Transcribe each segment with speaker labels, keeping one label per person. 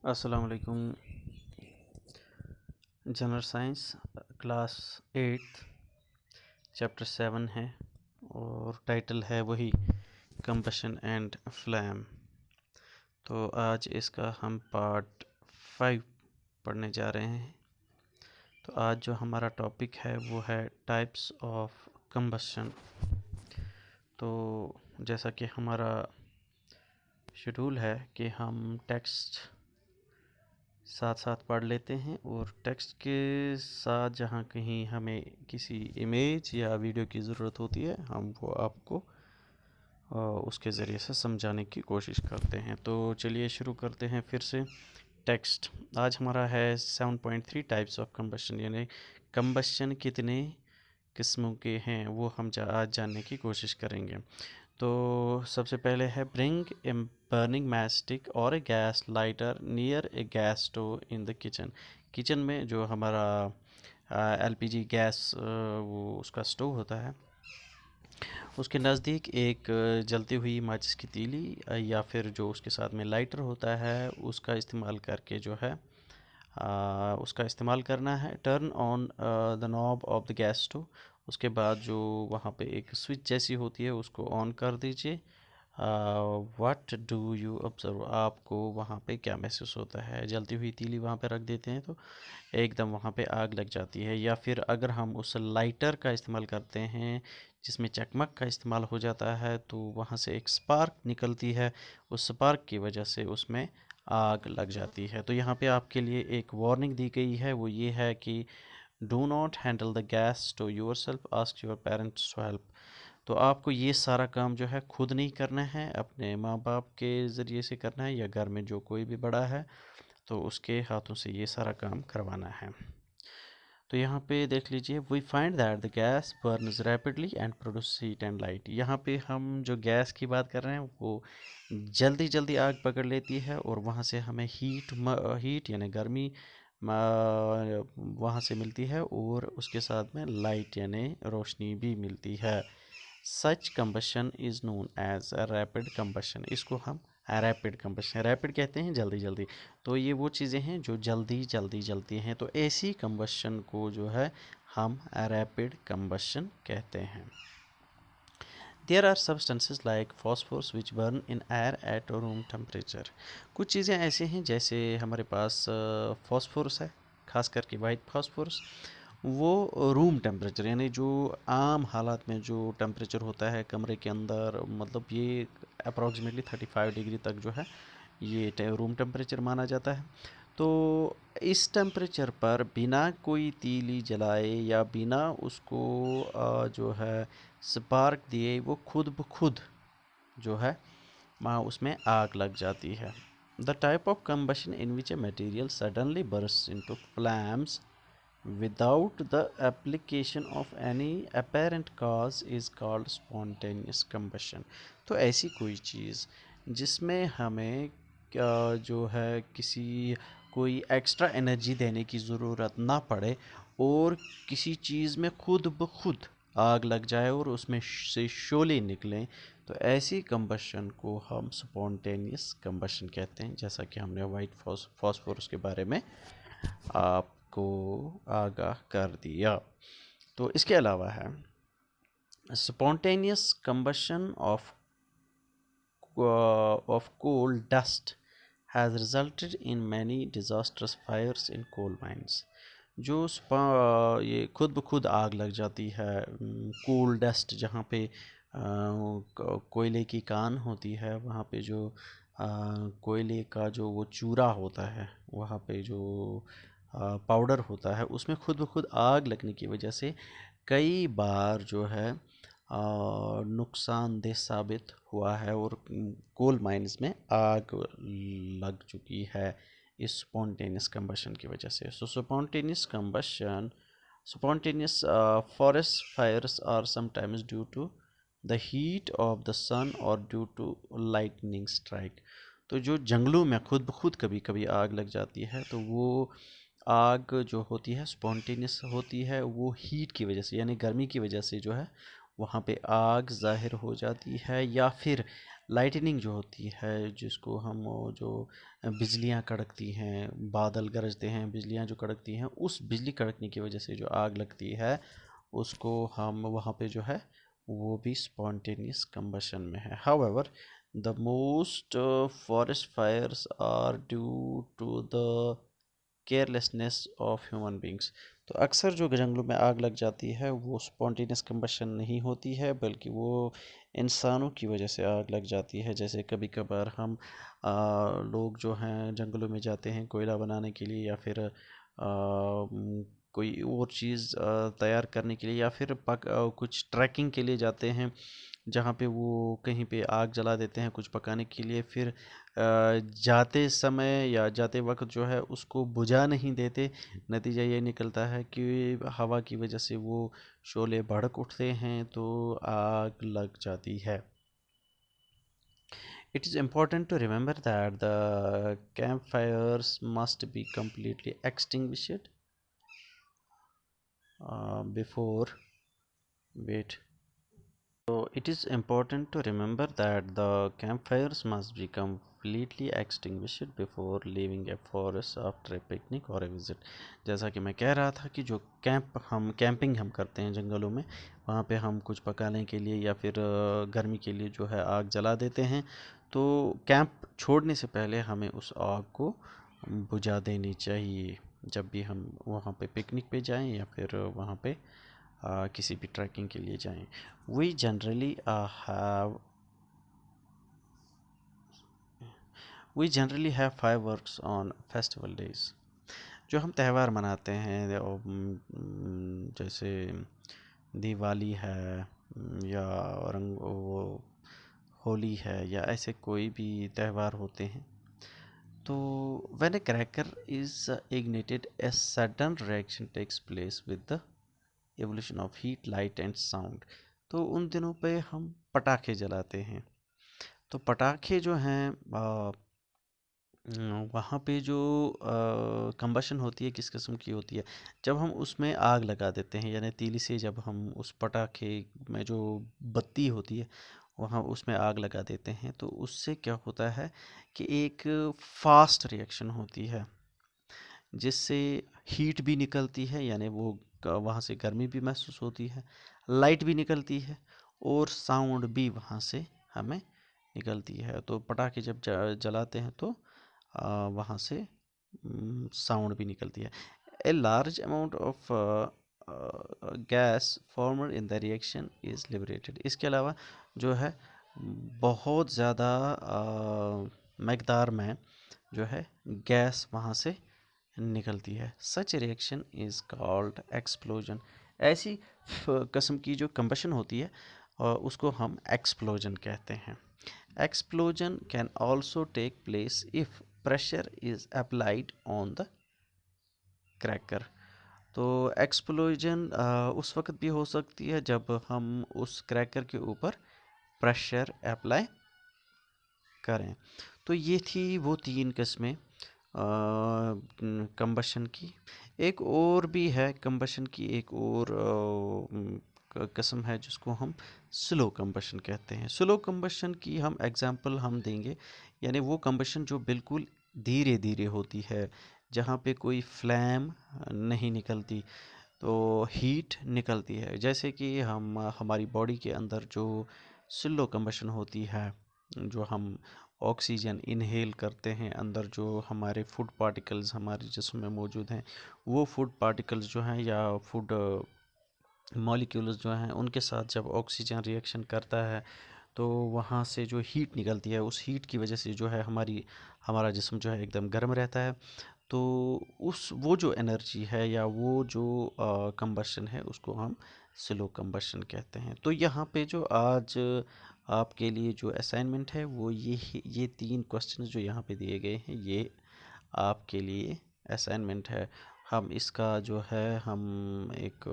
Speaker 1: अस्सलाम वालेकुम। General science class 8 chapter 7 है और टाइटल है वही कंबशन एंड फ्लैम। तो आज इसका हम पार्ट 5 पढ़ने जा रहे हैं। तो आज जो हमारा टॉपिक है वो है टाइप्स ऑफ कंबशन। तो जैसा कि हमारा शेड्यूल है कि हम टेक्स्ट साथ साथ पढ़ लेते हैं और टेक्स्ट के साथ जहाँ कहीं हमें किसी इमेज या वीडियो की ज़रूरत होती है हम वो आपको उसके ज़रिए से समझाने की कोशिश करते हैं। तो चलिए शुरू करते हैं फिर से। टेक्स्ट आज हमारा है 7.3 टाइप्स ऑफ कंबशन, यानी कंबशन कितने किस्मों के हैं वो हम आज जानने की कोशिश करेंगे। तो सबसे पहले है ब्रिंग ए बर्निंग मैस्टिक और a gas lighter near a gas stove in the kitchen. Kitchen में जो हमारा एलपीजी गैस वो उसका स्टोव होता है उसके नज़दीक एक जलती हुई माचिस की तीली या फिर जो उसके साथ में लाइटर होता है उसका इस्तेमाल करके जो है उसका इस्तेमाल करना है। Turn on the knob of the gas stove, उसके बाद जो वहाँ पे एक स्विच जैसी होती है उसको ऑन कर दीजिए। व्हाट डू यू ऑब्जर्व, आपको वहाँ पे क्या महसूस होता है? जलती हुई तीली वहाँ पे रख देते हैं तो एकदम वहाँ पे आग लग जाती है। या फिर अगर हम उस लाइटर का इस्तेमाल करते हैं जिसमें चकमक का इस्तेमाल हो जाता है तो वहाँ से एक स्पार्क निकलती है, उस स्पार्क की वजह से उसमें आग लग जाती है। तो यहाँ पे आपके लिए एक वार्निंग दी गई है, वो ये है कि do not handle the gas to yourself, ask your parents to help. तो आपको ये सारा काम जो है खुद नहीं करना है, अपने माँ बाप के ज़रिए से करना है या घर में जो कोई भी बड़ा है तो उसके हाथों से ये सारा काम करवाना है। तो यहाँ पे देख लीजिए, we find that the gas burns rapidly and produce heat and light. यहाँ पे हम जो गैस की बात कर रहे हैं वो जल्दी जल्दी आग पकड़ लेती है और वहाँ से हमें हीट यानी गर्मी वहाँ से मिलती है और उसके साथ में लाइट यानी रोशनी भी मिलती है। Such combustion is known as a rapid combustion, इसको हम रैपिड कंबशन, रैपिड कहते हैं जल्दी जल्दी। तो ये वो चीज़ें हैं जो जल्दी जल्दी जलती हैं, तो ऐसी कंबशन को जो है हम रैपिड कंबशन कहते हैं। There are substances like phosphorus which burn in air at room temperature. कुछ चीज़ें ऐसे हैं जैसे हमारे पास फॉस्फोरस है, खास करके वाइट फॉस्फोरस, वो रूम टेम्परेचर यानी जो आम हालात में जो टेम्परेचर होता है कमरे के अंदर, मतलब ये अप्रॉक्सीमेटली 35 डिग्री तक जो है ये रूम टेम्परेचर माना जाता है। तो इस टेम्परेचर पर बिना कोई तीली जलाए या बिना उसको जो है स्पार्क दिए वो खुद ब खुद जो है उसमें आग लग जाती है। The type of combustion in which a material suddenly burst into flames without the application of any apparent cause is called spontaneous combustion। तो ऐसी कोई चीज़ जिसमें हमें जो है किसी कोई एक्स्ट्रा एनर्जी देने की ज़रूरत ना पड़े और किसी चीज़ में खुद ब खुद आग लग जाए और उसमें से शोले निकलें, तो ऐसी कंबशन को हम स्पॉन्टेनियस कंबशन कहते हैं, जैसा कि हमने वाइट फॉस्फोरस के बारे में आपको आगाह कर दिया। तो इसके अलावा है spontaneous combustion of coal dust has resulted in many disastrous fires in coal mines. जो ये खुद ब खुद आग लग जाती है, कोल डस्ट जहाँ पे कोयले की कान होती है वहाँ पे जो कोयले का जो वो चूरा होता है वहाँ पे जो पाउडर होता है उसमें खुद ब खुद आग लगने की वजह से कई बार जो है नुकसानदेह साबित हुआ है और कोल माइंस में आग लग चुकी है इस स्पॉन्टेनियस कंबशन की वजह से। So spontaneous forest fires are sometimes due to the heat of the sun और ड्यू टू लाइटनिंग स्ट्राइक। तो जो जंगलों में खुद ब खुद कभी कभी आग लग जाती है तो वो आग जो होती है स्पॉन्टेनियस होती है, वो हीट की वजह से यानी गर्मी की वजह से जो है वहाँ पे आग ज़ाहिर हो जाती है, या फिर लाइटनिंग जो होती है, जिसको हम वो जो बिजलियाँ कड़कती हैं, बादल गरजते हैं, बिजलियाँ जो कड़कती हैं, उस बिजली कड़कने की वजह से जो आग लगती है उसको हम वहाँ पे जो है वो भी स्पॉन्टेनियस कम्बशन में है। However the most forest fires are due to the carelessness of human beings. तो अक्सर जो जंगलों में आग लग जाती है वो स्पॉन्टेनियस कम्बशन नहीं होती है, बल्कि वो इंसानों की वजह से आग लग जाती है। जैसे कभी कभार हम लोग जो हैं जंगलों में जाते हैं कोयला बनाने के लिए, या फिर कोई और चीज़ तैयार करने के लिए, या फिर कुछ ट्रैकिंग के लिए जाते हैं जहाँ पे वो कहीं पे आग जला देते हैं कुछ पकाने के लिए। फिर जाते समय या जाते वक्त जो है उसको बुझा नहीं देते। नतीजा ये निकलता है कि हवा की वजह से वो शोले भड़क उठते हैं तो आग लग जाती है। It is important to remember that the campfires must be completely extinguished before wait. So it is important to remember that the campfires must be completely extinguished before leaving a forest after a picnic or a visit. जैसा कि मैं कह रहा था कि जो camping हम करते हैं जंगलों में, वहाँ पे हम कुछ पकाने के लिए या फिर गर्मी के लिए जो है आग जला देते हैं। तो कैंप छोड़ने से पहले हमें उस आग को बुझा देनी चाहिए जब भी हम वहाँ पे पिकनिक पे जाएं या फिर वहाँ पे किसी भी ट्रैकिंग के लिए जाएं। We generally have fireworks on festival days. जो हम त्यौहार मनाते हैं जैसे दिवाली है या रंग वो होली है या ऐसे कोई भी त्यौहार होते हैं, तो when a cracker is ignited a sudden reaction takes place with the evolution of heat, light and sound। तो उन दिनों पे हम पटाखे जलाते हैं। तो पटाखे जो हैं वहाँ पे जो कंबशन होती है किस किस्म की होती है, जब हम उसमें आग लगा देते हैं, यानी तीली से जब हम उस पटाखे में जो बत्ती होती है वहाँ उसमें आग लगा देते हैं, तो उससे क्या होता है कि एक फास्ट रिएक्शन होती है जिससे हीट भी निकलती है, यानी वो वहाँ से गर्मी भी महसूस होती है, लाइट भी निकलती है और साउंड भी वहाँ से हमें निकलती है। तो पटाखे जब जलाते हैं तो वहाँ से साउंड भी निकलती है। A large amount of gas farmer in the reaction is liberated. इसके अलावा जो है बहुत ज़्यादा मकदार में जो है गैस वहाँ से निकलती है। Such reaction is called explosion. ऐसी किस्म की जो कंबशन होती है उसको हम एक्सप्लोजन कहते हैं। Explosion can also take place if pressure is applied on the cracker. तो एक्सप्लोजन उस वक्त भी हो सकती है जब हम उस क्रैकर के ऊपर प्रेशर अप्लाई करें। तो ये थी वो 3 किस्में कंबशन की। एक और भी है कंबशन की, एक और किस्म है जिसको हम स्लो कंबशन कहते हैं। स्लो कंबशन की हम एग्जांपल हम देंगे, यानी वो कंबशन जो बिल्कुल धीरे धीरे होती है, जहाँ पे कोई फ्लैम नहीं निकलती तो हीट निकलती है। जैसे कि हमारी बॉडी के अंदर जो स्लो कंबशन होती है, जो हम ऑक्सीजन इनहेल करते हैं, अंदर जो हमारे फूड पार्टिकल्स हमारे जिस्म में मौजूद हैं, वो फूड पार्टिकल्स जो हैं या फूड मॉलिक्यूल्स जो हैं उनके साथ जब ऑक्सीजन रिएक्शन करता है तो वहाँ से जो हीट निकलती है, उस हीट की वजह से जो है हमारा जिस्म जो है एकदम गर्म रहता है। तो वो जो एनर्जी है या वो जो कंबशन है उसको हम स्लो कंबशन कहते हैं। तो यहाँ पे जो आज आपके लिए जो असाइनमेंट है वो ये 3 क्वेश्चन जो यहाँ पे दिए गए हैं ये आपके लिए असाइनमेंट है। हम इसका जो है हम एक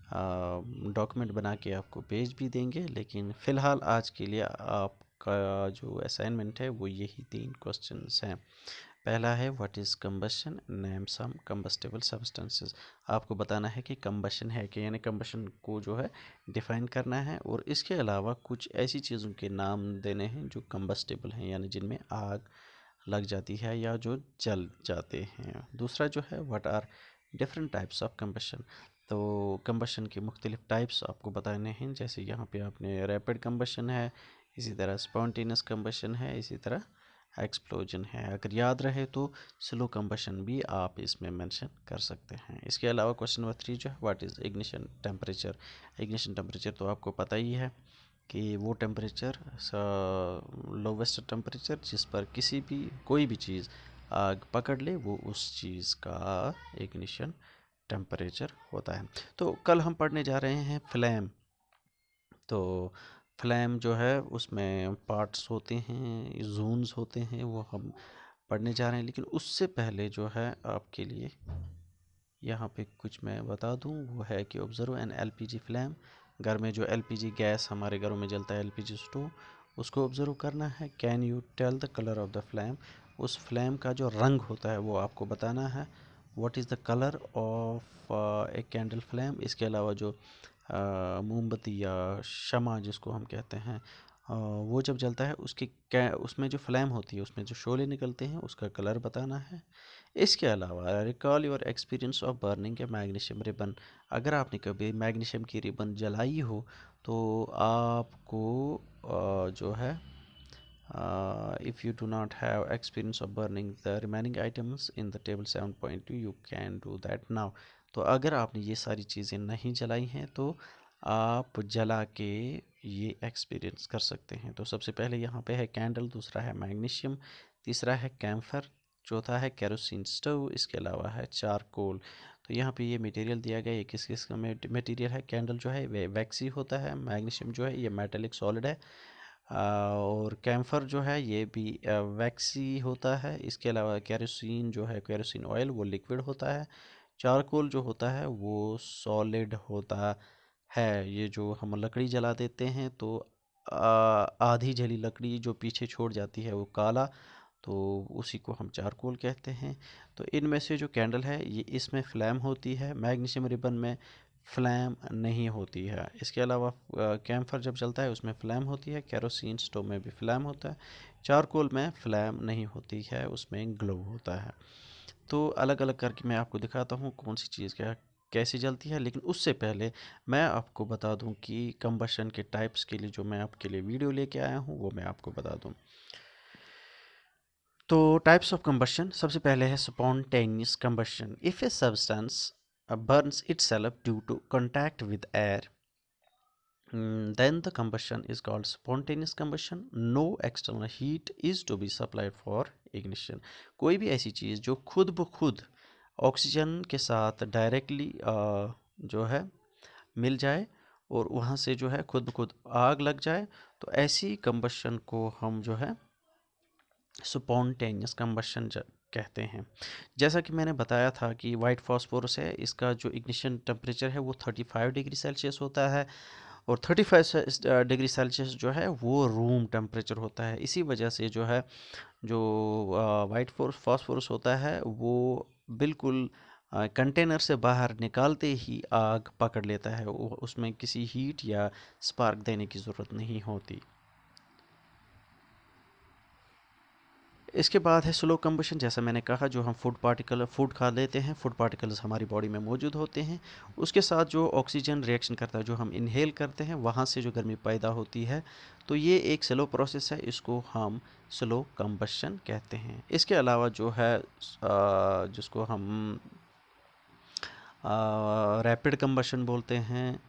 Speaker 1: डॉक्यूमेंट बना के आपको भेज भी देंगे, लेकिन फ़िलहाल आज के लिए आपका जो असाइनमेंट है वो यही 3 क्वेश्चंस हैं। पहला है what is combustion, name some combustible substances. आपको बताना है कि कंबशन है कि, यानी कंबशन को जो है डिफाइन करना है, और इसके अलावा कुछ ऐसी चीज़ों के नाम देने हैं जो कंबस्टेबल हैं, यानी जिनमें आग लग जाती है या जो जल जाते हैं। दूसरा जो है what are different types of combustion, तो कंबशन के मुख्तलिफ टाइप्स आपको बताने हैं। जैसे यहाँ पे आपने रैपिड कंबशन है, इसी तरह स्पॉन्टेनियस कंबशन है, इसी तरह एक्सप्लोजन है। अगर याद रहे तो स्लो कंबशन भी आप इसमें मेंशन कर सकते हैं। इसके अलावा क्वेश्चन नंबर 3 जो है what is ignition temperature. Ignition temperature तो आपको पता ही है कि वो टेम्परेचर, लोवेस्ट टेम्परेचर जिस पर किसी भी कोई भी चीज़ आग पकड़ ले, वो उस चीज़ का इग्निशन टेम्परेचर होता है। तो कल हम पढ़ने जा रहे हैं फ्लेम। तो फ्लेम जो है उसमें पार्ट्स होते हैं, जोन्स होते हैं, वो हम पढ़ने जा रहे हैं। लेकिन उससे पहले जो है आपके लिए यहाँ पे कुछ मैं बता दूँ, वो है कि ऑब्जर्व एन एलपीजी फ्लेम। घर में जो एलपीजी गैस हमारे घरों में जलता है, एलपीजी स्टोव, उसको ऑब्जर्व करना है। Can you tell the colour of the flame, उस फ्लेम का जो रंग होता है वो आपको बताना है। What is the colour of a candle flame. इसके अलावा जो मोमबत्ती या शमा जिसको हम कहते हैं, वो जब जलता है उसमें जो फ्लेम होती है, उसमें जो शोले निकलते हैं, उसका कलर बताना है। इसके अलावा recall your experience of burning A magnesium ribbon. अगर आपने कभी मैग्नीशियम की रिबन जलाई हो तो आपको जो है if you do not have experience of burning the remaining items in the table 7.2 you can do that now। तो अगर आपने ये सारी चीज़ें नहीं जलाई हैं तो आप जला के ये एक्सपीरियंस कर सकते हैं। तो सबसे पहले यहाँ पे है कैंडल, दूसरा है मैग्नीशियम, तीसरा है कैम्फर, चौथा है केरोसिन स्टोव, इसके अलावा है चारकोल। तो यहाँ पे ये मटेरियल दिया गया है, किस किस का मटेरियल है। कैंडल जो है वे वैक्सी होता है, मैग्नीशियम जो है ये मेटेलिक सॉलिड है, और कैम्फर जो है ये भी वैक्सी होता है। इसके अलावा केरोसिन जो है, केरोसिन ऑयल, वो लिक्विड होता है। चारकोल जो होता है वो सॉलिड होता है। ये जो हम लकड़ी जला देते हैं तो आधी जली लकड़ी जो पीछे छोड़ जाती है वो काला, तो उसी को हम चारकोल कहते हैं। तो इनमें से जो कैंडल है ये इसमें फ्लैम होती है, मैग्नीशियम रिबन में फ्लैम नहीं होती है। इसके अलावा कैम्फर जब जलता है उसमें फ्लैम होती है, केरोसिन स्टोव में भी फ्लैम होता है, चारकोल में फ्लैम नहीं होती है, उसमें ग्लो होता है। तो अलग अलग करके मैं आपको दिखाता हूँ कौन सी चीज़ क्या कैसे जलती है। लेकिन उससे पहले मैं आपको बता दूं कि कंबशन के टाइप्स के लिए जो मैं आपके लिए वीडियो लेके आया हूँ वो मैं आपको बता दूं। तो टाइप्स ऑफ कंबशन, सबसे पहले है spontaneous combustion. If a substance burns itself due to contact with air, then the combustion is called spontaneous combustion. No external heat is to be supplied for ignition। कोई भी ऐसी चीज़ जो खुद ब खुद ऑक्सीजन के साथ डायरेक्टली जो है मिल जाए और वहाँ से जो है खुद ब खुद आग लग जाए, तो ऐसी कंबशन को हम जो है स्पॉन्टेनियस कंबशन कहते हैं। जैसा कि मैंने बताया था कि वाइट फास्फोरस है, इसका जो इग्निशन टेम्परेचर है वो 35 डिग्री सेल्सियस होता है, और 35 डिग्री सेल्सियस जो है वो रूम टेम्परेचर होता है। इसी वजह से जो है जो वाइट फास्फोरस होता है वो बिल्कुल कंटेनर से बाहर निकालते ही आग पकड़ लेता है, उसमें किसी हीट या स्पार्क देने की ज़रूरत नहीं होती। इसके बाद है स्लो कंबशन। जैसा मैंने कहा, जो हम फूड खा लेते हैं, फूड पार्टिकल्स हमारी बॉडी में मौजूद होते हैं, उसके साथ जो ऑक्सीजन रिएक्शन करता है, जो हम इनहेल करते हैं, वहाँ से जो गर्मी पैदा होती है, तो ये एक स्लो प्रोसेस है, इसको हम स्लो कंबशन कहते हैं। इसके अलावा जो है जिसको हम रैपिड कंबशन बोलते हैं,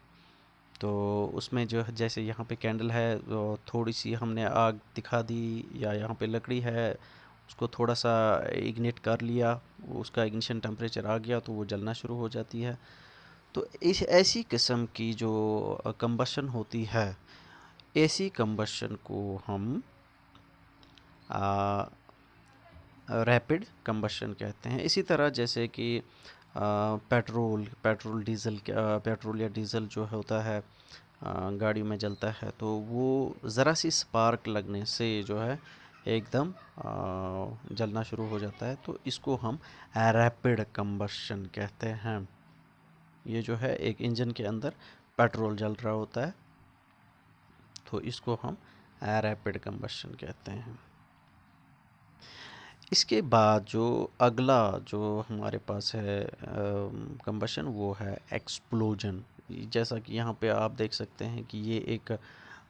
Speaker 1: तो उसमें जो है जैसे यहाँ पे कैंडल है तो थोड़ी सी हमने आग दिखा दी, या यहाँ पे लकड़ी है उसको थोड़ा सा इग्निट कर लिया, उसका इग्निशन टेम्परेचर आ गया तो वो जलना शुरू हो जाती है। तो इस ऐसी किस्म की जो कंबशन होती है, ऐसी कंबशन को हम रैपिड कंबशन कहते हैं। इसी तरह जैसे कि पेट्रोल या डीज़ल जो होता है गाड़ी में जलता है, तो वो ज़रा सी स्पार्क लगने से जो है एकदम जलना शुरू हो जाता है, तो इसको हम रैपिड कंबशन कहते हैं। ये जो है एक इंजन के अंदर पेट्रोल जल रहा होता है, तो इसको हम रैपिड कंबशन कहते हैं। इसके बाद जो अगला जो हमारे पास है कंबशन, वो है एक्सप्लोजन। जैसा कि यहाँ पे आप देख सकते हैं कि ये एक,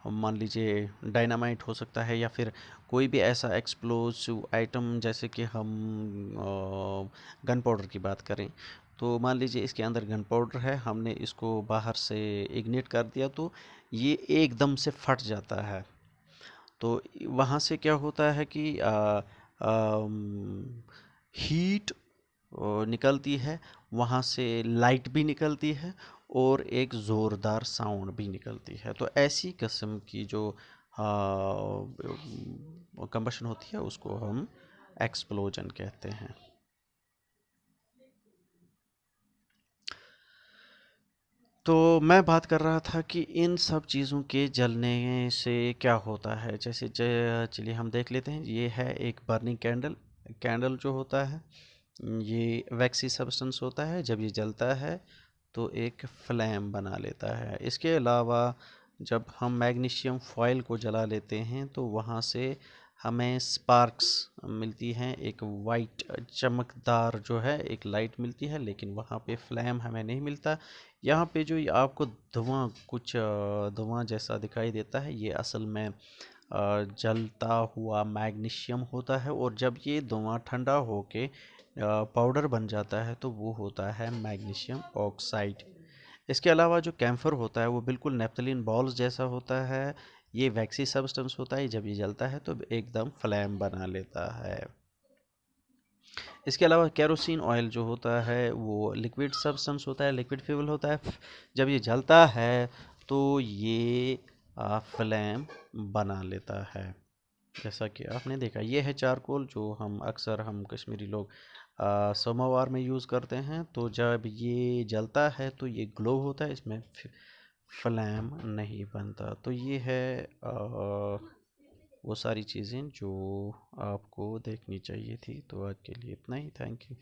Speaker 1: मान लीजिए, डायनामाइट हो सकता है या फिर कोई भी ऐसा एक्सप्लोसिव आइटम, जैसे कि हम गन पाउडर की बात करें, तो मान लीजिए इसके अंदर गन पाउडर है, हमने इसको बाहर से इग्निट कर दिया तो ये एकदम से फट जाता है। तो वहाँ से क्या होता है कि हीट निकलती है, वहाँ से लाइट भी निकलती है और एक ज़ोरदार साउंड भी निकलती है। तो ऐसी किस्म की जो कंबशन होती है उसको हम एक्सप्लोजन कहते हैं। तो मैं बात कर रहा था कि इन सब चीज़ों के जलने से क्या होता है। जैसे चलिए हम देख लेते हैं। ये है एक बर्निंग कैंडल। कैंडल जो होता है ये वैक्सी सब्सटेंस होता है, जब ये जलता है तो एक फ्लेम बना लेता है। इसके अलावा जब हम मैग्नीशियम फॉयल को जला लेते हैं तो वहाँ से हमें स्पार्क्स मिलती हैं, एक वाइट चमकदार जो है एक लाइट मिलती है, लेकिन वहाँ पे फ्लेम हमें नहीं मिलता। यहाँ पे जो ये आपको धुआं, कुछ धुआं जैसा दिखाई देता है, ये असल में जलता हुआ मैग्नीशियम होता है, और जब ये धुआं ठंडा होके पाउडर बन जाता है तो वो होता है मैग्नीशियम ऑक्साइड। इसके अलावा जो कैम्फर होता है वो बिल्कुल नेफ्थलीन बॉल्स जैसा होता है। ये वैक्सी सब्सटेंस होता है, जब ये जलता है तो एकदम फ्लैम बना लेता है। इसके अलावा केरोसिन ऑयल जो होता है वो लिक्विड सब्सटेंस होता है, लिक्विड फ्यूल होता है। जब ये जलता है तो ये फ्लेम बना लेता है। जैसा कि आपने देखा, ये है चारकोल, जो हम कश्मीरी लोग समोवार में यूज़ करते हैं। तो जब ये जलता है तो ये ग्लो होता है, इसमें फ्लैम नहीं बनता। तो ये है वो सारी चीज़ें जो आपको देखनी चाहिए थी। तो आज के लिए इतना ही। Thank you.